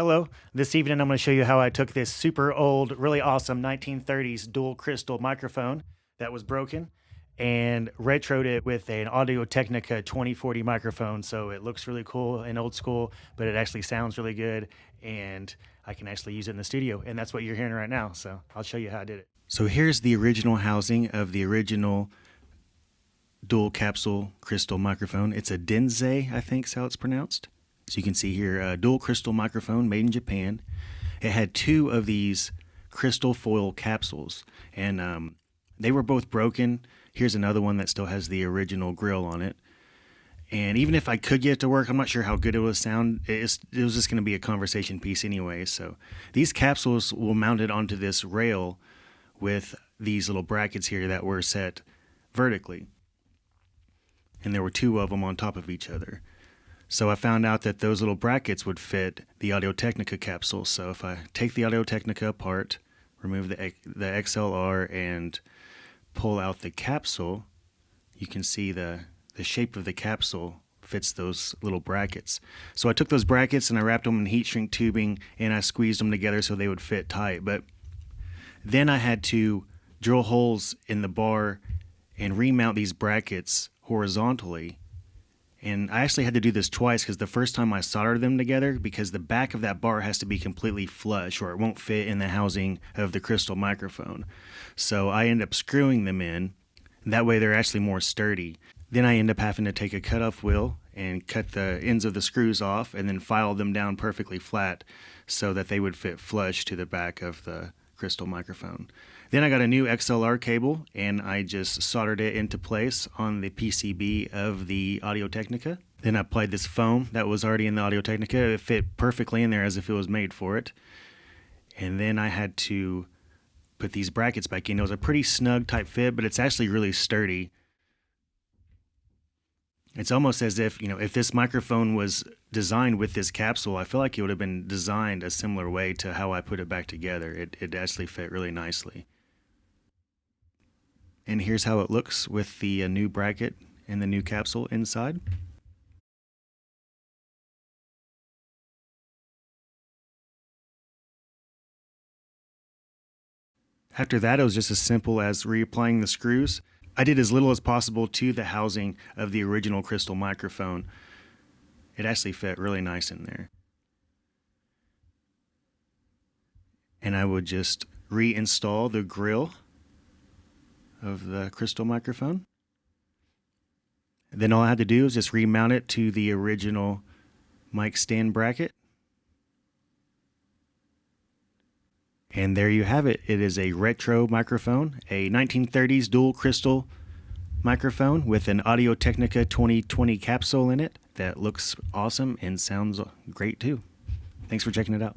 Hello, this evening I'm going to show you how I took this super old, really awesome 1930s dual crystal microphone that was broken and retroed it with an Audio Technica 2040 microphone. So it looks really cool and old school, but it actually sounds really good and I can actually use it in the studio. And that's what you're hearing right now. So I'll show you how I did it. So here's the original housing of the original dual capsule crystal microphone. It's a Densei, I think is how it's pronounced. So you can see here, a dual crystal microphone made in Japan. It had two of these crystal foil capsules, and they were both broken. Here's another one that still has the original grill on it. And even if I could get it to work, I'm not sure how good it would sound. It was just going to be a conversation piece anyway. So these capsules were mounted onto this rail with these little brackets here that were set vertically. And there were two of them on top of each other. So I found out that those little brackets would fit the Audio Technica capsule. So if I take the Audio Technica apart, remove the XLR, and pull out the capsule, you can see the shape of the capsule fits those little brackets. So I took those brackets and I wrapped them in heat shrink tubing and I squeezed them together so they would fit tight. But then I had to drill holes in the bar and remount these brackets horizontally. And I actually had to do this twice because the first time I soldered them together, because the back of that bar has to be completely flush or it won't fit in the housing of the crystal microphone. So I end up screwing them in. That way they're actually more sturdy. Then I end up having to take a cutoff wheel and cut the ends of the screws off and then file them down perfectly flat so that they would fit flush to the back of the crystal microphone. Then I got a new XLR cable and I just soldered it into place on the PCB of the Audio Technica. Then I applied this foam that was already in the Audio Technica. It fit perfectly in there as if it was made for it. And then I had to put these brackets back in. It was a pretty snug type fit, but it's actually really sturdy. It's almost as if, if this microphone was designed with this capsule, I feel like it would have been designed a similar way to how I put it back together. It actually fit really nicely. And here's how it looks with the new bracket and the new capsule inside. After that, it was just as simple as reapplying the screws. I did as little as possible to the housing of the original crystal microphone. It actually fit really nice in there. And I would just reinstall the grill of the crystal microphone. Then all I had to do is just remount it to the original mic stand bracket. And there you have it. It is a retro microphone, a 1930s dual crystal microphone with an Audio Technica 2020 capsule in it that looks awesome and sounds great too. Thanks for checking it out.